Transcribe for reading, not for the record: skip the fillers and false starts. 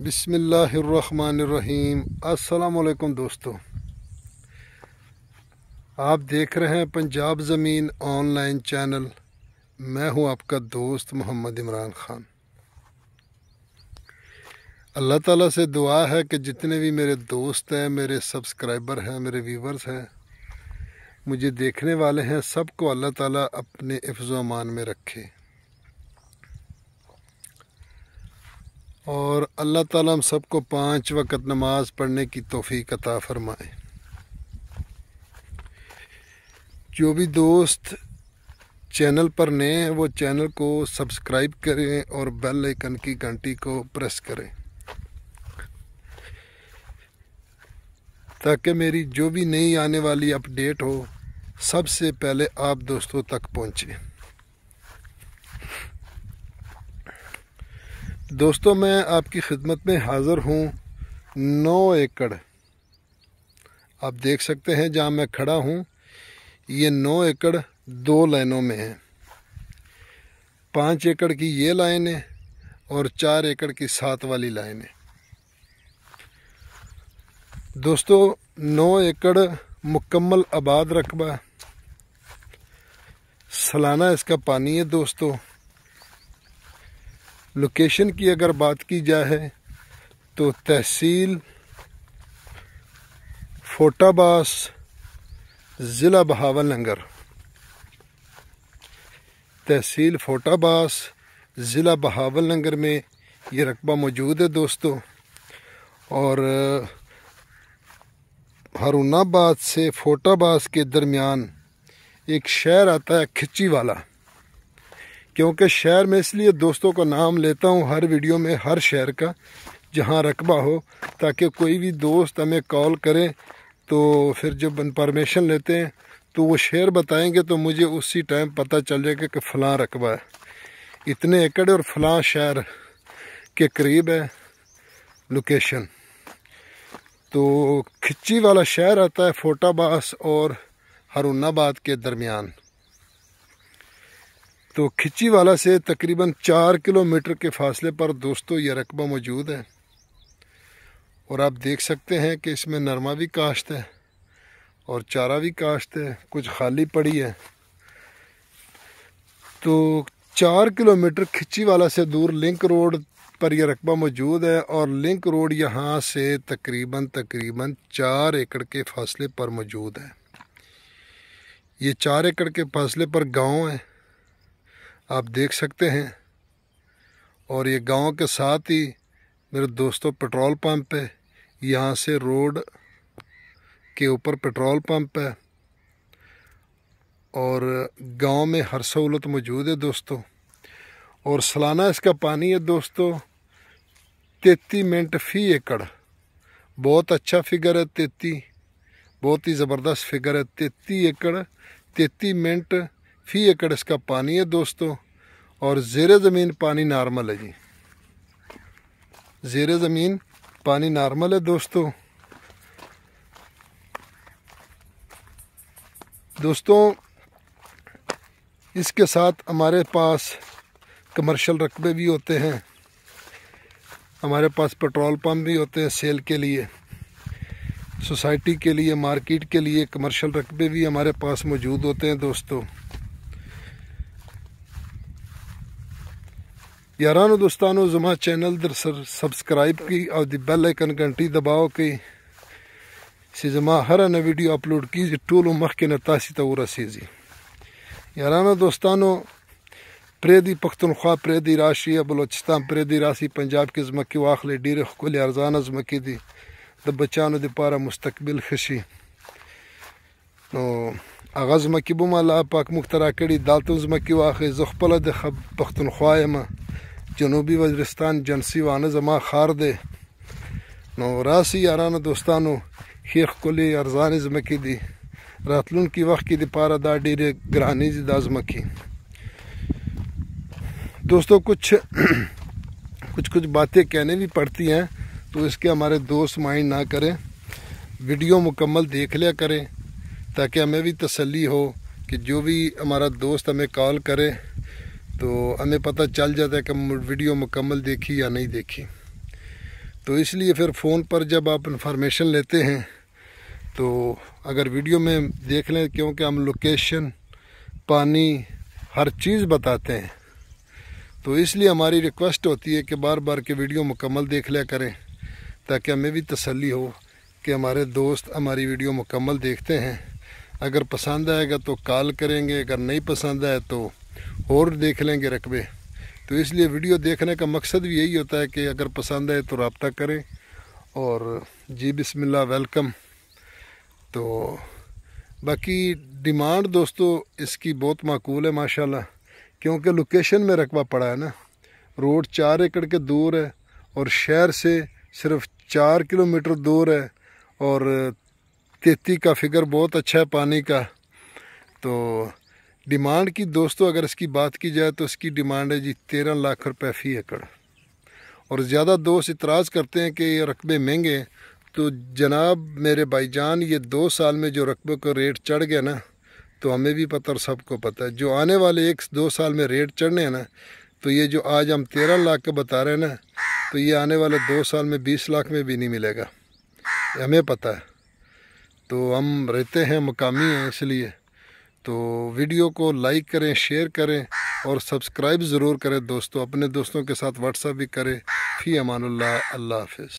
बिस्मिल्लाहिर्रहमानिर्रहीम। अस्सलामुअलैकुम दोस्तों, आप देख रहे हैं पंजाब ज़मीन ऑनलाइन चैनल। मैं हूं आपका दोस्त मोहम्मद इमरान ख़ान। अल्लाह ताला से दुआ है कि जितने भी मेरे दोस्त हैं, मेरे सब्सक्राइबर हैं, मेरे व्यूवर्स हैं, मुझे देखने वाले हैं, सबको अल्लाह ताला अपने हिफ्ज़ व अमान में रखे और अल्लाह ताला हम सबको 5 वक़्त नमाज पढ़ने की तौफीक अता फरमाए। जो भी दोस्त चैनल पर नए हैं वो चैनल को सब्सक्राइब करें और बेल आइकन की घंटी को प्रेस करें ताकि मेरी जो भी नई आने वाली अपडेट हो सबसे पहले आप दोस्तों तक पहुंचे। दोस्तों, मैं आपकी खिदमत में हाज़िर हूँ। 9 एकड़ आप देख सकते हैं जहाँ मैं खड़ा हूँ। ये 9 एकड़ 2 लाइनों में है। 5 एकड़ की ये लाइन है और 4 एकड़ की 7 वाली लाइन है। दोस्तों, 9 एकड़ मुकम्मल आबाद रकबा, सालाना इसका पानी है। दोस्तों, लोकेशन की अगर बात की जाए तो तहसील फोटाबास, ज़िला बहावलनगर। तहसील फोटाबास, ज़िला बहावलनगर में ये रकबा मौजूद है दोस्तों। और हारूनाबाद से फोटाबास के दरमियान एक शहर आता है खिच्ची वाला। क्योंकि शहर में इसलिए दोस्तों का नाम लेता हूँ हर वीडियो में, हर शहर का जहाँ रकबा हो, ताकि कोई भी दोस्त हमें कॉल करे तो फिर जब इंफॉर्मेशन लेते हैं तो वो शहर बताएंगे तो मुझे उसी टाइम पता चल जाएगा कि फ़लाँ रकबा है, इतने एकड़ और फ़लाँ शहर के करीब है लोकेशन। तो खिच्ची वाला शहर आता है फोटाबास और हारूनाबाद के दरमियान। तो खिच्ची वाला से तकरीबन 4 किलोमीटर के फासले पर दोस्तों ये रकबा मौजूद है। और आप देख सकते हैं कि इसमें नरमा भी काश्त है और चारा भी काश्त है, कुछ खाली पड़ी है। तो 4 किलोमीटर खिच्ची वाला से दूर लिंक रोड पर यह रकबा मौजूद है और लिंक रोड यहाँ से तकरीबन 4 एकड़ के फासले पर मौजूद है। ये 4 एकड़ के फासले पर गांव है, आप देख सकते हैं। और ये गांव के साथ ही मेरे दोस्तों पेट्रोल पंप है। यहाँ से रोड के ऊपर पेट्रोल पंप है और गांव में हर सहूलत मौजूद है दोस्तों। और सालाना इसका पानी है दोस्तों 33 मिनट फ़ी एकड़। बहुत अच्छा फिगर है 33, बहुत ही ज़बरदस्त फिगर है। 33 एकड़ 33 मिनट फ़ी एकड़ इसका पानी है दोस्तों। और ज़ेरे ज़मीन पानी नॉर्मल है जी, ज़ेरे ज़मीन पानी नॉर्मल है दोस्तों। इसके साथ हमारे पास कमर्शियल रकबे भी होते हैं, हमारे पास पेट्रोल पंप भी होते हैं सेल के लिए, सोसाइटी के लिए, मार्केट के लिए कमर्शियल रकबे भी हमारे पास मौजूद होते हैं दोस्तों। यारानो दोस्तानो, ज़मा चैनल दर सब्सक्राइब की और दी बेल आइकन घंटी दबाओ की ज़मा हर न वीडियो अपलोड की टोलो मख के नतासी तो रसीजी। यारानो दोस्तानो, प्रेदी पख्तनख्वा, प्रेदी राशिया, बलोचिस्तान प्रेदी राशि पंजाब के ज़मकी वाखले डीरे खुल अर्जान ज़मकी दी द बचानो द पारा मुस्तकबिल खशी नो आगाज़ मकी बुमाला पाक मुख्तरा कड़ी दालतुन ज़मकी वाखे ज़खपला द पख्तनख्वा मा जनूबी वज़ीरिस्तान जनसी वान ज़मा खार दे नो रासी। यारानो दोस्तानो, खेख कुली अर्जान ज़मकी दी रातलून की वक्त की द पारा दा डीरे ग्रानी जी दा ज़मकी। दोस्तों, कुछ बातें कहने भी पड़ती हैं तो इसके हमारे दोस्त माइंड ना करें, वीडियो मुकम्मल देख लिया करें ताकि हमें भी तसल्ली हो कि जो भी हमारा दोस्त हमें कॉल करे तो हमें पता चल जाता है कि वीडियो मुकम्मल देखी या नहीं देखी। तो इसलिए फिर फ़ोन पर जब आप इंफॉर्मेशन लेते हैं तो अगर वीडियो में देख लें, क्योंकि हम लोकेशन, पानी, हर चीज़ बताते हैं, तो इसलिए हमारी रिक्वेस्ट होती है कि बार बार के वीडियो मुकम्मल देख लिया करें, ताकि हमें भी तसल्ली हो कि हमारे दोस्त हमारी वीडियो मुकम्मल देखते हैं। अगर पसंद आएगा तो कॉल करेंगे, अगर नहीं पसंद आए तो और देख लेंगे रकबे। तो इसलिए वीडियो देखने का मकसद भी यही होता है कि अगर पसंद आए तो रब्ता करें। और जी बिस्मिल्लाह, वेलकम। तो बाकी डिमांड दोस्तों इसकी बहुत माकूल है माशाल्लाह, क्योंकि लोकेशन में रकबा पड़ा है ना। रोड 4 एकड़ के दूर है और शहर से सिर्फ 4 किलोमीटर दूर है, और 33 का फिगर बहुत अच्छा है पानी का। तो डिमांड की दोस्तों अगर इसकी बात की जाए तो इसकी डिमांड है जी 13 लाख रुपए फ़ी एकड़। और ज़्यादा दोस्त इतराज़ करते हैं कि ये रकबे महंगे हैं। तो जनाब मेरे भाईजान, ये 2 साल में जो रकबे का रेट चढ़ गया ना, तो हमें भी पता और सबको पता है, जो आने वाले 1-2 साल में रेट चढ़ने हैं ना, तो ये जो आज हम 13 लाख का बता रहे हैं ना, तो ये आने वाले 2 साल में 20 लाख में भी नहीं मिलेगा, हमें पता है। तो हम रहते हैं, मकामी हैं, इसलिए तो वीडियो को लाइक करें, शेयर करें और सब्सक्राइब ज़रूर करें दोस्तों। अपने दोस्तों के साथ व्हाट्सएप भी करें। फ़ी अमानुल्लाह, अल्लाह हाफ़िज़।